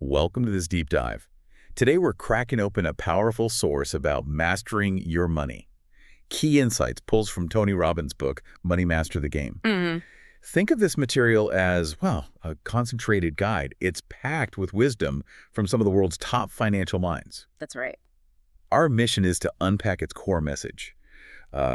Welcome to this deep dive. Today we're cracking open a powerful source about mastering your money. Key insights pulls from Tony Robbins' book, Money Master the Game. hmm Think of this material as, well, a concentrated guide. It's packed with wisdom from some of the world's top financial minds. That's right. Our mission is to unpack its core message,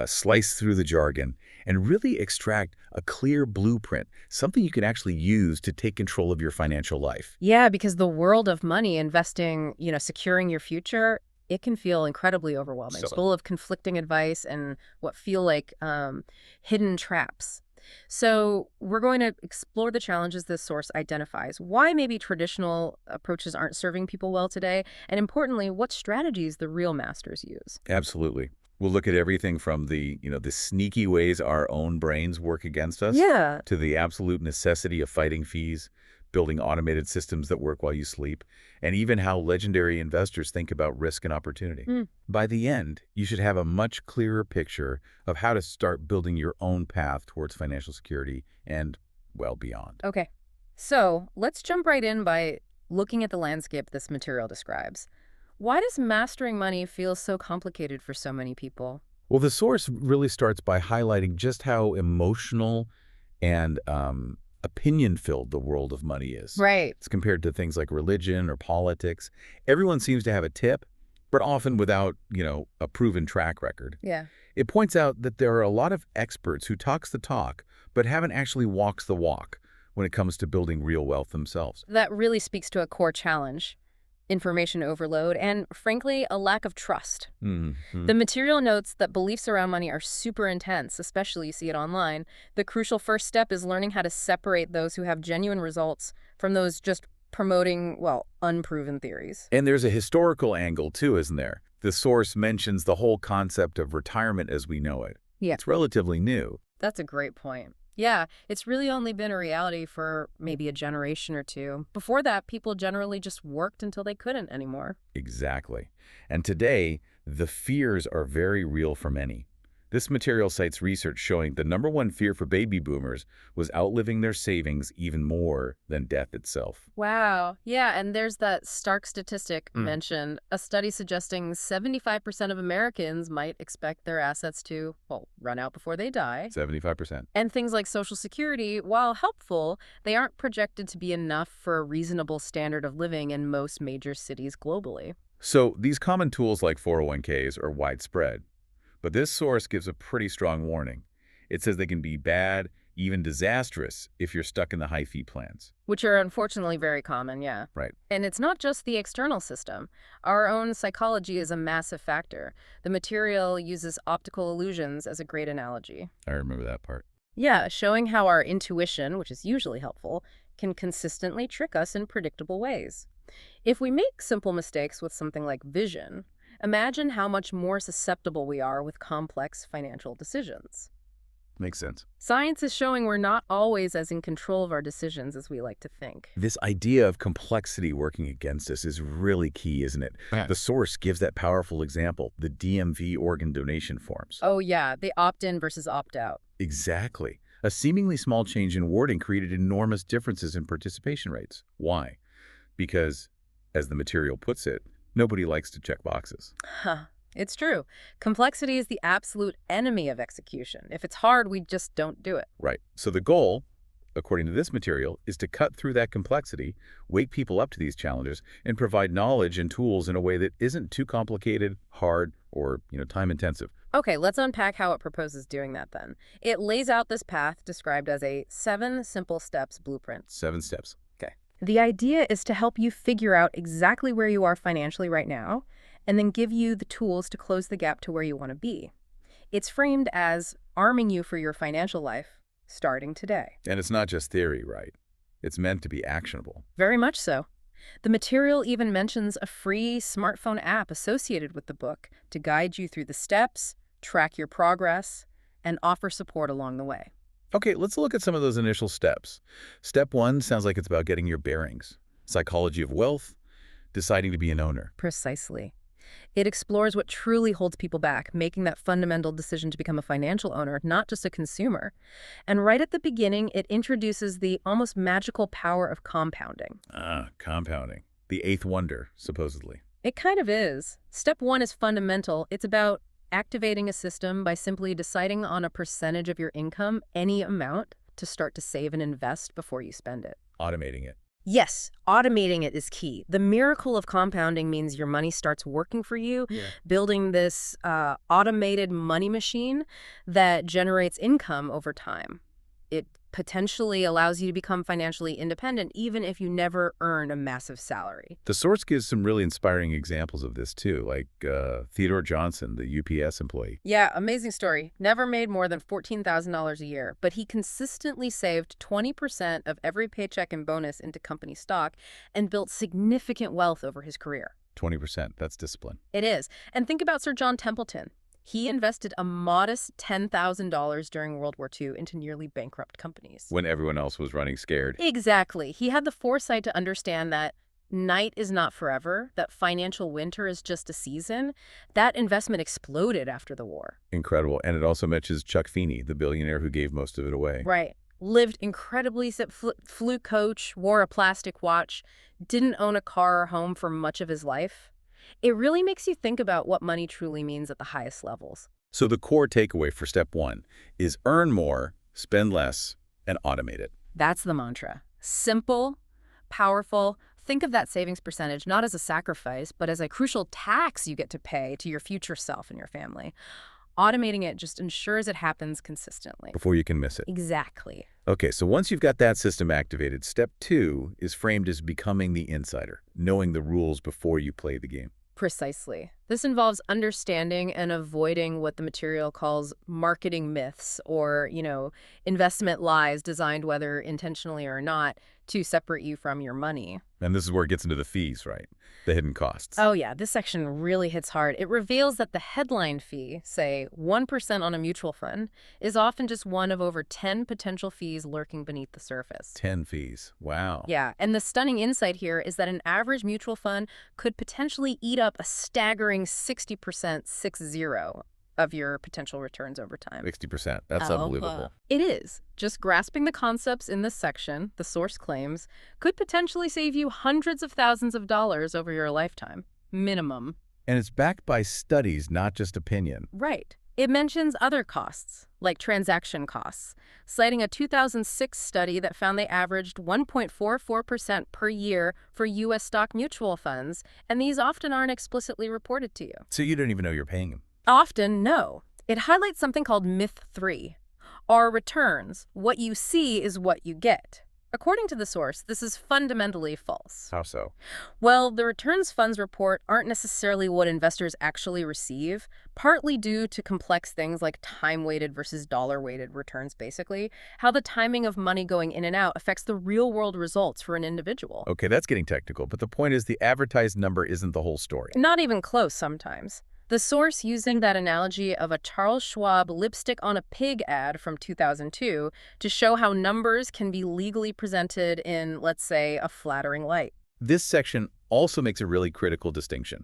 slice through the jargon, and really extract a clear blueprint, something you can actually use to take control of your financial life. Yeah, because the world of money, investing, securing your future, it can feel incredibly overwhelming, So, full of conflicting advice and what feel like hidden traps. So we're going to explore the challenges this source identifies, why maybe traditional approaches aren't serving people well today, and importantly, what strategies the real masters use. absolutely. We'll look at everything from the sneaky ways our own brains work against us Yeah. to the absolute necessity of fighting fees, building automated systems that work while you sleep, and even how legendary investors think about risk and opportunity. Hmm. By the end, you should have a much clearer picture of how to start building your own path towards financial security and, well, beyond. Okay. So let's jump right in by looking at the landscape this material describes. Why does mastering money feel so complicated for so many people? Well, the source really starts by highlighting just how emotional and opinion-filled the world of money is. Right. It's compared to things like religion or politics. Everyone seems to have a tip, but often without a proven track record. Yeah. It points out that there are a lot of experts who talks the talk, but haven't actually walks the walk when it comes to building real wealth themselves. That really speaks to a core challenge: information overload and, frankly, a lack of trust. Mm-hmm. The material notes that beliefs around money are super intense, especially you see it online. The crucial first step is learning how to separate those who have genuine results from those just promoting, well, unproven theories. And there's a historical angle too, isn't there? The source mentions the whole concept of retirement as we know it. Yeah. It's relatively new. That's a great point. Yeah, it's really only been a reality for maybe a generation or two. Before that, people generally just worked until they couldn't anymore. Exactly. And today, the fears are very real for many. This material cites research showing the #1 fear for baby boomers was outliving their savings even more than death itself. Wow. Yeah, and there's that stark statistic mentioned, a study suggesting 75% of Americans might expect their assets to, well, run out before they die. 75%. And things like Social Security, while helpful, they aren't projected to be enough for a reasonable standard of living in most major cities globally. So these common tools like 401ks are widespread. But this source gives a pretty strong warning. It says they can be bad, even disastrous, if you're stuck in the high-fee plans. Which are unfortunately very common, yeah. Right. And it's not just the external system. Our own psychology is a massive factor. The material uses optical illusions as a great analogy. I remember that part. Yeah, showing how our intuition, which is usually helpful, can consistently trick us in predictable ways. If we make simple mistakes with something like vision, imagine how much more susceptible we are with complex financial decisions. Makes sense. Science is showing we're not always as in control of our decisions as we like to think. This idea of complexity working against us is really key, isn't it? Yeah. The source gives that powerful example, the DMV organ donation forms. Oh yeah, the opt-in versus opt-out. Exactly. A seemingly small change in wording created enormous differences in participation rates. Why? Because, as the material puts it, nobody likes to check boxes. Huh. It's true. Complexity is the absolute enemy of execution. If it's hard, we just don't do it. Right. So the goal, according to this material, is to cut through that complexity, wake people up to these challenges, and provide knowledge and tools in a way that isn't too complicated, hard, or time-intensive. Okay, let's unpack how it proposes doing that then. It lays out this path described as a 7 simple steps blueprint. 7 steps. Okay. The idea is to help you figure out exactly where you are financially right now, and then give you the tools to close the gap to where you want to be. It's framed as arming you for your financial life, starting today. And it's not just theory, right? It's meant to be actionable. Very much so. The material even mentions a free smartphone app associated with the book to guide you through the steps, track your progress, and offer support along the way. Okay, let's look at some of those initial steps. Step 1 sounds like it's about getting your bearings. Psychology of wealth, deciding to be an owner. Precisely. It explores what truly holds people back, making that fundamental decision to become a financial owner, not just a consumer. And right at the beginning, it introduces the almost magical power of compounding. Compounding. The eighth wonder, supposedly. It kind of is. Step one is fundamental. It's about activating a system by simply deciding on a percentage of your income, any amount, to start to save and invest before you spend it. Automating it. Yes, automating it is key. The miracle of compounding means your money starts working for you, building this automated money machine that generates income over time. It potentially allows you to become financially independent even if you never earn a massive salary. The source gives some really inspiring examples of this, too, like Theodore Johnson, the UPS employee. Yeah, amazing story. Never made more than $14,000 a year, but he consistently saved 20% of every paycheck and bonus into company stock and built significant wealth over his career. 20%, that's discipline. It is. And think about Sir John Templeton. He invested a modest $10,000 during World War II into nearly bankrupt companies. When everyone else was running scared. Exactly. He had the foresight to understand that night is not forever, that financial winter is just a season. That investment exploded after the war. Incredible. And it also mentions Chuck Feeney, the billionaire who gave most of it away. Right. Lived incredibly, flew coach, wore a plastic watch, didn't own a car or home for much of his life. It really makes you think about what money truly means at the highest levels. So the core takeaway for step one is earn more, spend less, and automate it. That's the mantra. Simple, powerful. Think of that savings percentage not as a sacrifice, but as a crucial tax you get to pay to your future self and your family. Automating it just ensures it happens consistently. Before you can miss it. Exactly. Okay, so once you've got that system activated, step two is framed as becoming the insider, knowing the rules before you play the game. Precisely. This involves understanding and avoiding what the material calls marketing myths or, investment lies designed whether intentionally or not to separate you from your money. And this is where it gets into the fees, right? The hidden costs. Oh, yeah. This section really hits hard. It reveals that the headline fee, say 1% on a mutual fund, is often just one of over 10 potential fees lurking beneath the surface. 10 fees. Wow. Yeah. And the stunning insight here is that an average mutual fund could potentially eat up a staggering 60%, 60, of your potential returns over time. 60%. That's unbelievable. It is. Just grasping the concepts in this section, the source claims, could potentially save you hundreds of thousands of dollars over your lifetime. Minimum. And it's backed by studies, not just opinion. Right. It mentions other costs, like transaction costs, citing a 2006 study that found they averaged 1.44% per year for U.S. stock mutual funds, and these often aren't explicitly reported to you. So you don't even know you're paying them. Often, no. It highlights something called Myth 3. Our returns, what you see is what you get. According to the source, this is fundamentally false. How so? Well, the returns funds report aren't necessarily what investors actually receive, partly due to complex things like time-weighted versus dollar-weighted returns, basically, how the timing of money going in and out affects the real-world results for an individual. Okay, that's getting technical, but the point is the advertised number isn't the whole story. Not even close sometimes. The source using that analogy of a Charles Schwab lipstick on a pig ad from 2002 to show how numbers can be legally presented in, let's say, a flattering light. This section also makes a really critical distinction.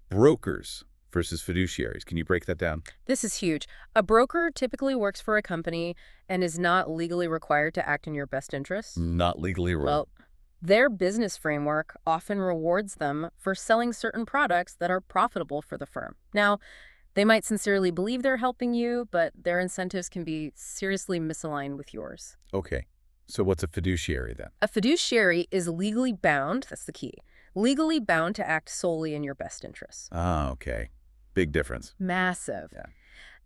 Brokers versus fiduciaries. Can you break that down? This is huge. A broker typically works for a company and is not legally required to act in your best interests. Not legally required. Well, their business framework often rewards them for selling certain products that are profitable for the firm. Now, they might sincerely believe they're helping you, but their incentives can be seriously misaligned with yours. Okay, so what's a fiduciary then? A fiduciary is legally bound, that's the key, legally bound to act solely in your best interests. Ah, okay. Big difference. Massive. Yeah.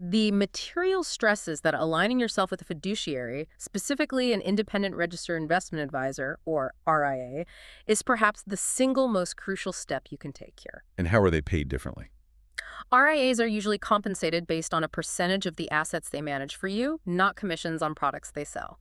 The material stresses that aligning yourself with a fiduciary, specifically an independent registered investment advisor, or RIA, is perhaps the single most crucial step you can take here. And how are they paid differently? RIAs are usually compensated based on a percentage of the assets they manage for you, not commissions on products they sell.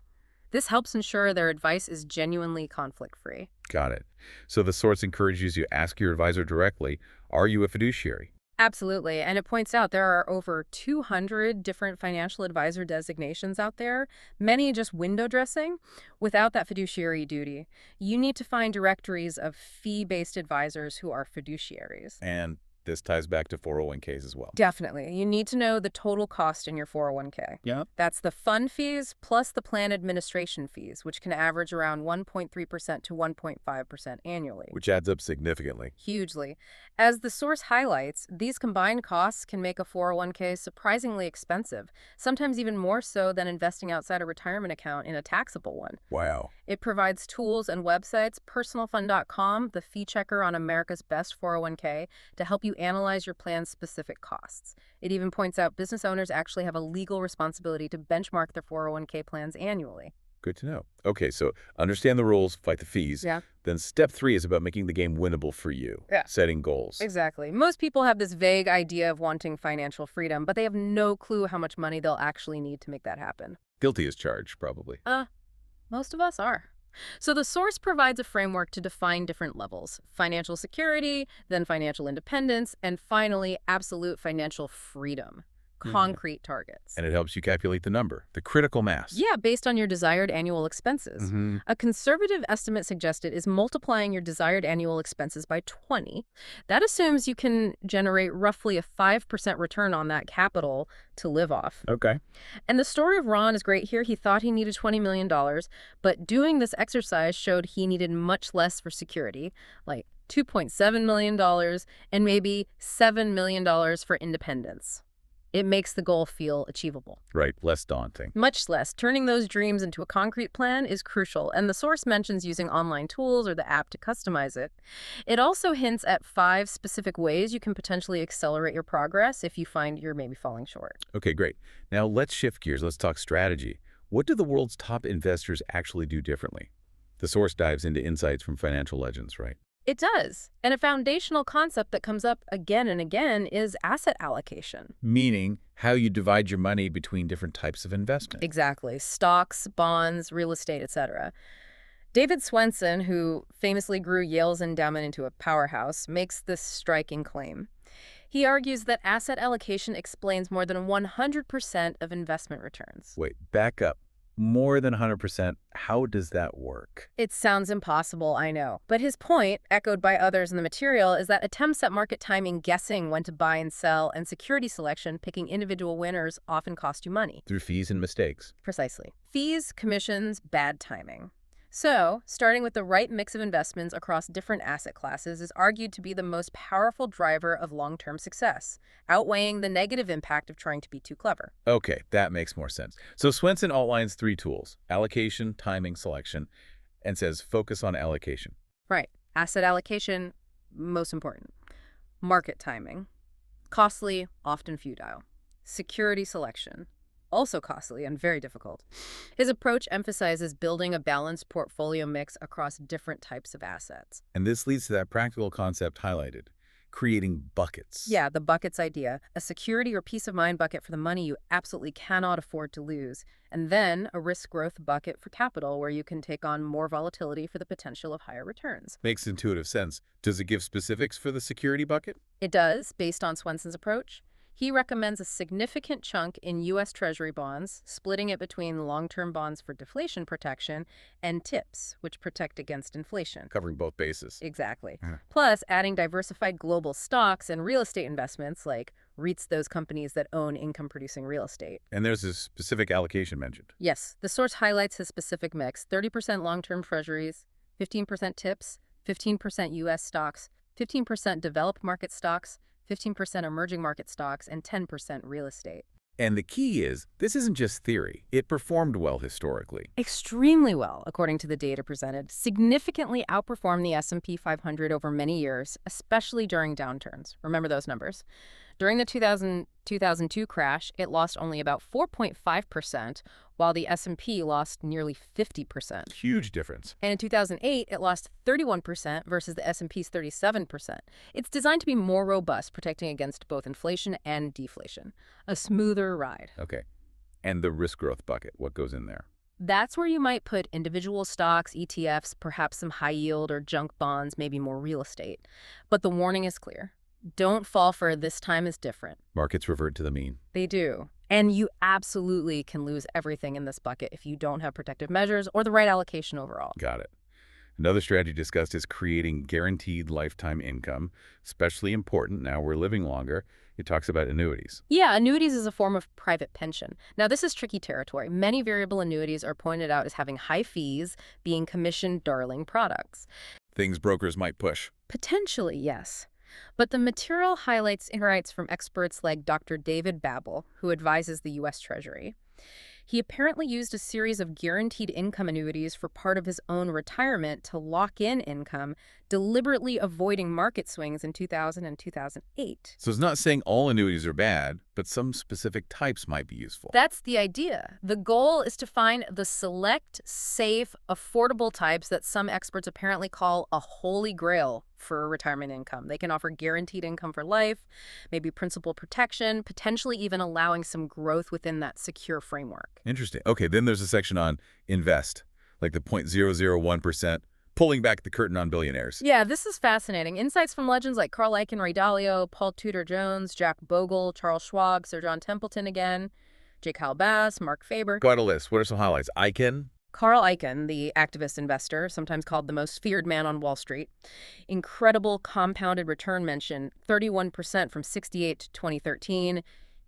This helps ensure their advice is genuinely conflict-free. Got it. So the source encourages you to ask your advisor directly, are you a fiduciary? Absolutely. And it points out there are over 200 different financial advisor designations out there, many just window dressing, without that fiduciary duty. You need to find directories of fee-based advisors who are fiduciaries. And this ties back to 401ks as well. Definitely. You need to know the total cost in your 401k. Yeah. That's the fund fees plus the plan administration fees, which can average around 1.3% to 1.5% annually. Which adds up significantly. Hugely. As the source highlights, these combined costs can make a 401k surprisingly expensive, sometimes even more so than investing outside a retirement account in a taxable one. Wow. It provides tools and websites, personalfund.com, the fee checker on America's best 401k, to help you analyze your plan's specific costs. It even points out business owners actually have a legal responsibility to benchmark their 401k plans annually. Good to know. Okay, so understand the rules, fight the fees. Yeah. Then step 3 is about making the game winnable for you. Yeah. Setting goals. Exactly. Most people have this vague idea of wanting financial freedom, but they have no clue how much money they'll actually need to make that happen. Guilty as charged, probably. Most of us are. So the source provides a framework to define different levels: financial security, then financial independence, and finally, absolute financial freedom. Concrete targets. And it helps you calculate the number, the critical mass. Yeah, based on your desired annual expenses. A conservative estimate suggested is multiplying your desired annual expenses by 20. That assumes you can generate roughly a 5% return on that capital to live off. Okay. And the story of Ron is great here. He thought he needed $20 million, but doing this exercise showed he needed much less for security, like $2.7 million and maybe $7 million for independence. It makes the goal feel achievable. Right, less daunting. Much less. Turning those dreams into a concrete plan is crucial, and the source mentions using online tools or the app to customize it. It also hints at 5 specific ways you can potentially accelerate your progress if you find you're maybe falling short. Okay, great. Now let's shift gears. Let's talk strategy. What do the world's top investors actually do differently? The source dives into insights from financial legends, right? It does. And a foundational concept that comes up again and again is asset allocation. Meaning how you divide your money between different types of investment. Exactly. Stocks, bonds, real estate, etc. David Swensen, who famously grew Yale's endowment into a powerhouse, makes this striking claim. He argues that asset allocation explains more than 100% of investment returns. Wait, back up. More than 100%. How does that work? It sounds impossible, I know. But his point, echoed by others in the material, is that attempts at market timing, guessing when to buy and sell, and security selection, picking individual winners, often cost you money. Through fees and mistakes. Precisely. Fees, commissions, bad timing. So, starting with the right mix of investments across different asset classes is argued to be the most powerful driver of long-term success, outweighing the negative impact of trying to be too clever. Okay, that makes more sense. So Swensen outlines 3 tools: allocation, timing, selection, and says focus on allocation. Right. Asset allocation, most important. Market timing. Costly, often futile. Security selection. Also costly and very difficult. His approach emphasizes building a balanced portfolio mix across different types of assets. And this leads to that practical concept highlighted: creating buckets. Yeah, the buckets idea. A security or peace of mind bucket for the money you absolutely cannot afford to lose. And then a risk growth bucket for capital where you can take on more volatility for the potential of higher returns. Makes intuitive sense. Does it give specifics for the security bucket? It does, based on Swensen's approach. He recommends a significant chunk in U.S. Treasury bonds, splitting it between long-term bonds for deflation protection and TIPS, which protect against inflation. Covering both bases. Exactly. Yeah. Plus, adding diversified global stocks and real estate investments like REITs, those companies that own income-producing real estate. And there's a specific allocation mentioned. Yes, the source highlights his specific mix: 30% long-term treasuries, 15% TIPS, 15% U.S. stocks, 15% developed market stocks, 15% emerging market stocks, and 10% real estate. And the key is, this isn't just theory. It performed well historically. Extremely well, according to the data presented. Significantly outperformed the S&P 500 over many years, especially during downturns. Remember those numbers. During the 2002 crash, it lost only about 4.5%, while the S&P lost nearly 50%. Huge difference. And in 2008, it lost 31% versus the S&P's 37%. It's designed to be more robust, protecting against both inflation and deflation. A smoother ride. Okay. And the risk growth bucket, what goes in there? That's where you might put individual stocks, ETFs, perhaps some high yield or junk bonds, maybe more real estate. But the warning is clear. Don't fall for "this time is different." Markets revert to the mean. They do. And you absolutely can lose everything in this bucket if you don't have protective measures or the right allocation overall. Got it. Another strategy discussed is creating guaranteed lifetime income, especially important now we're living longer. It talks about annuities. Yeah, annuities is a form of private pension. Now, this is tricky territory. Many variable annuities are pointed out as having high fees, being commission darling products. Things brokers might push. Potentially, yes. But the material highlights insights from experts like Dr. David Babel, who advises the U.S. Treasury. He apparently used a series of guaranteed income annuities for part of his own retirement to lock in income, deliberately avoiding market swings in 2000 and 2008. So it's not saying all annuities are bad, but some specific types might be useful. That's the idea. The goal is to find the select, safe, affordable types that some experts apparently call a holy grail for retirement income. They can offer guaranteed income for life, maybe principal protection, potentially even allowing some growth within that secure framework. Interesting. Okay, then there's a section on invest, like the 0.001%, pulling back the curtain on billionaires. Yeah, this is fascinating. Insights from legends like Carl Icahn, Ray Dalio, Paul Tudor Jones, Jack Bogle, Charles Schwab, Sir John Templeton again, J. Kyle Bass, Mark Faber. Go out a list. What are some highlights? Icahn? Carl Icahn, the activist investor, sometimes called the most feared man on Wall Street. Incredible compounded return mention, 31% from 68 to 2013,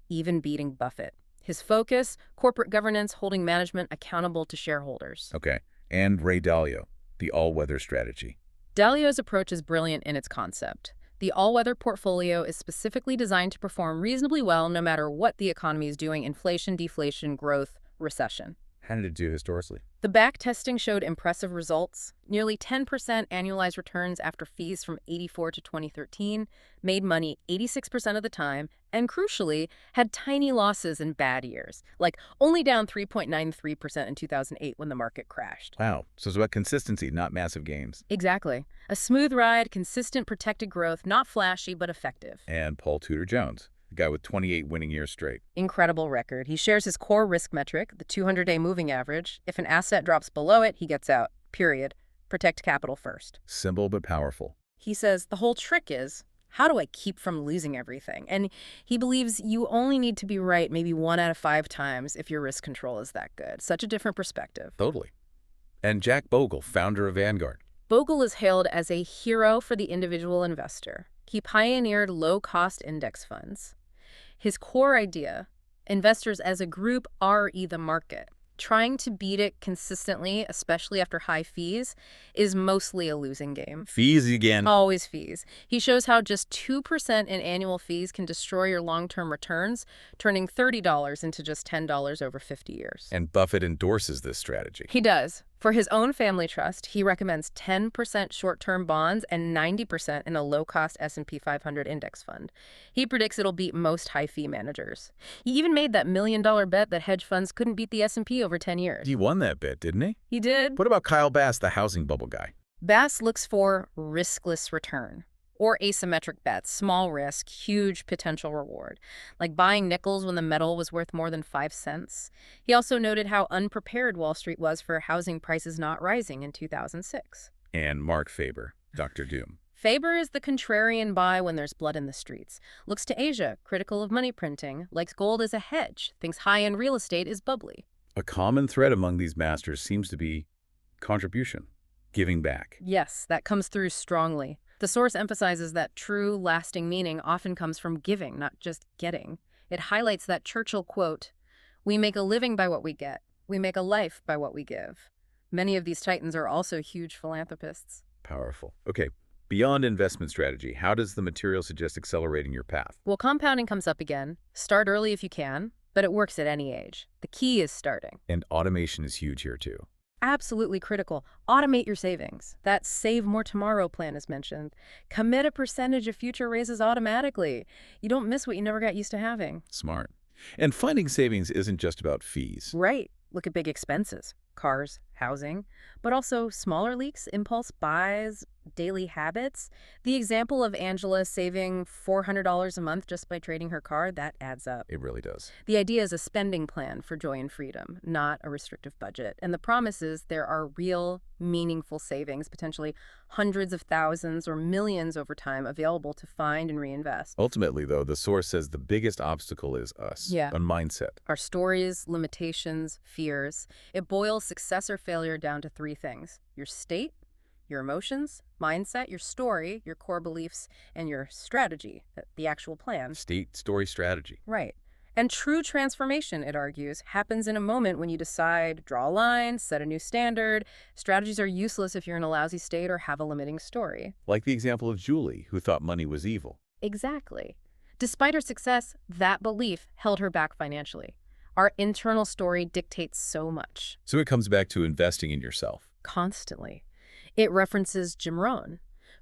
even beating Buffett. His focus, corporate governance, holding management accountable to shareholders. Okay. And Ray Dalio, the all-weather strategy. Dalio's approach is brilliant in its concept. The all-weather portfolio is specifically designed to perform reasonably well no matter what the economy is doing: inflation, deflation, growth, recession. How did it do historically? The back testing showed impressive results. Nearly 10% annualized returns after fees from 84 to 2013, made money 86% of the time, and crucially, had tiny losses in bad years, like only down 3.93% in 2008 when the market crashed. Wow. So it's about consistency, not massive gains. Exactly. A smooth ride, consistent protected growth, not flashy but effective. And Paul Tudor Jones, the guy with 28 winning years straight. Incredible record. He shares his core risk metric, the 200-day moving average. If an asset drops below it, he gets out. Period. Protect capital first. Simple but powerful. He says the whole trick is, how do I keep from losing everything? And he believes you only need to be right maybe 1 out of 5 times if your risk control is that good. Such a different perspective. Totally. And Jack Bogle, founder of Vanguard. Bogle is hailed as a hero for the individual investor. He pioneered low-cost index funds. His core idea, investors as a group re the market, trying to beat it consistently, especially after high fees, is mostly a losing game. Fees again. Always fees. He shows how just 2% in annual fees can destroy your long-term returns, turning $30 into just $10 over 50 years. And Buffett endorses this strategy. He does. For his own family trust, he recommends 10% short-term bonds and 90% in a low-cost S&P 500 index fund. He predicts it'll beat most high-fee managers. He even made that million-dollar bet that hedge funds couldn't beat the S&P over 10 years. He won that bet, didn't he? He did. What about Kyle Bass, the housing bubble guy? Bass looks for riskless return, or asymmetric bets, small risk, huge potential reward, like buying nickels when the metal was worth more than 5 cents. He also noted how unprepared Wall Street was for housing prices not rising in 2006. And Mark Faber, Dr. Doom. Faber is the contrarian buy when there's blood in the streets. Looks to Asia, critical of money printing, likes gold as a hedge, thinks high-end real estate is bubbly. A common thread among these masters seems to be contribution, giving back. Yes, that comes through strongly. The source emphasizes that true, lasting meaning often comes from giving, not just getting. It highlights that Churchill quote, "We make a living by what we get. We make a life by what we give." Many of these titans are also huge philanthropists. Powerful. Okay, beyond investment strategy, how does the material suggest accelerating your path? Well, compounding comes up again. Start early if you can, but it works at any age. The key is starting. And automation is huge here too. Absolutely critical. Automate your savings. That Save More Tomorrow plan is mentioned. Commit a percentage of future raises automatically. You don't miss what you never got used to having. Smart. And finding savings isn't just about fees. Right. Look at big expenses. Cars, housing, but also smaller leaks, impulse buys, daily habits. The example of Angela saving $400 a month just by trading her car, that adds up. It really does. The idea is a spending plan for joy and freedom, not a restrictive budget. And the promise is there are real, meaningful savings, potentially hundreds of thousands or millions over time available to find and reinvest. Ultimately, though, the source says the biggest obstacle is us, Yeah. a mindset. Our stories, limitations, fears. It boils success or failure down to 3 things: your state, your emotions, mindset, your story, your core beliefs, and your strategy, the actual plan. State, story, strategy. Right. And true transformation, it argues, happens in a moment when you decide, draw a line, set a new standard. Strategies are useless if you're in a lousy state or have a limiting story. Like the example of Julie, who thought money was evil. Exactly. Despite her success, that belief held her back financially. Our internal story dictates so much. So it comes back to investing in yourself. Constantly. It references Jim Rohn.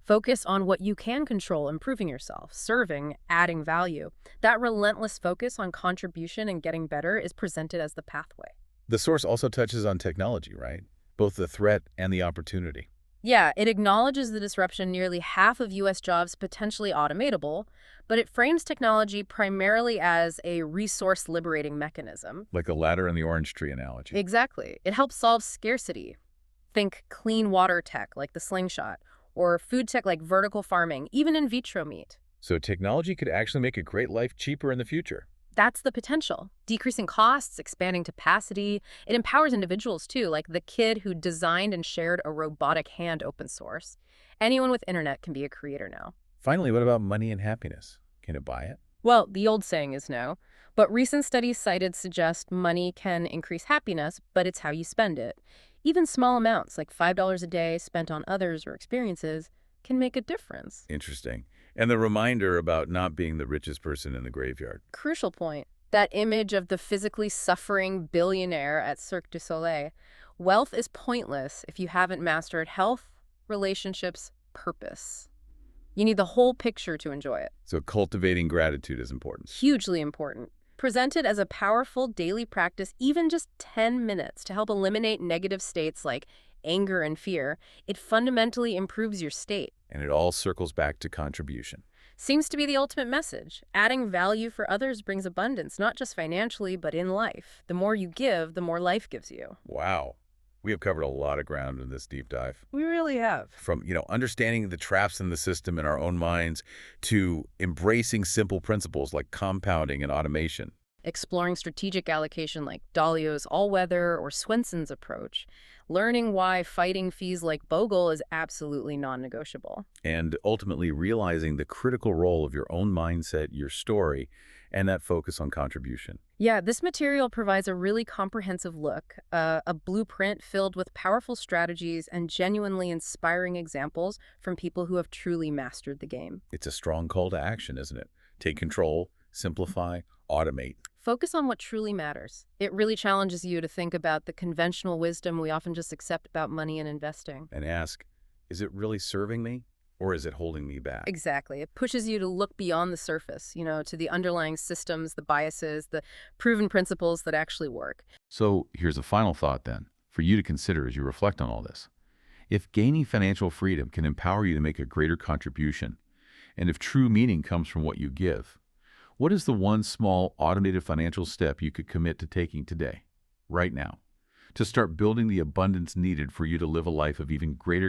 Focus on what you can control, improving yourself, serving, adding value. That relentless focus on contribution and getting better is presented as the pathway. The source also touches on technology, right? Both the threat and the opportunity. Yeah, it acknowledges the disruption nearly half of U.S. jobs potentially automatable, but it frames technology primarily as a resource-liberating mechanism. Like the ladder and the orange tree analogy. Exactly. It helps solve scarcity. Think clean water tech like the slingshot, or food tech like vertical farming, even in vitro meat. So technology could actually make a great life cheaper in the future. That's the potential. Decreasing costs, expanding capacity. It empowers individuals too, like the kid who designed and shared a robotic hand open source. Anyone with internet can be a creator now. Finally, what about money and happiness? Can it buy it? Well, the old saying is no, but recent studies cited suggest money can increase happiness, but it's how you spend it. Even small amounts, like $5 a day spent on others or experiences, can make a difference. Interesting. And the reminder about not being the richest person in the graveyard. Crucial point. That image of the physically suffering billionaire at Cirque du Soleil. Wealth is pointless if you haven't mastered health, relationships, purpose. You need the whole picture to enjoy it. So cultivating gratitude is important. Hugely important. Presented as a powerful daily practice, even just 10 minutes to help eliminate negative states like anger and fear, it fundamentally improves your state. And it all circles back to contribution. Seems to be the ultimate message. Adding value for others brings abundance, not just financially, but in life. The more you give, the more life gives you. Wow. We have covered a lot of ground in this deep dive. We really have. From, understanding the traps in the system in our own minds to embracing simple principles like compounding and automation. Exploring strategic allocation like Dalio's all-weather or Swenson's approach. Learning why fighting fees like Bogle is absolutely non-negotiable. And ultimately realizing the critical role of your own mindset, your story, and that focus on contribution. Yeah, this material provides a really comprehensive look, a blueprint filled with powerful strategies and genuinely inspiring examples from people who have truly mastered the game. It's a strong call to action, isn't it? Take control, simplify, automate. Focus on what truly matters. It really challenges you to think about the conventional wisdom we often just accept about money and investing. And ask, is it really serving me or is it holding me back? Exactly. It pushes you to look beyond the surface, to the underlying systems, the biases, the proven principles that actually work. So here's a final thought then, for you to consider as you reflect on all this. If gaining financial freedom can empower you to make a greater contribution, and if true meaning comes from what you give, what is the one small automated financial step you could commit to taking today, right now, to start building the abundance needed for you to live a life of even greater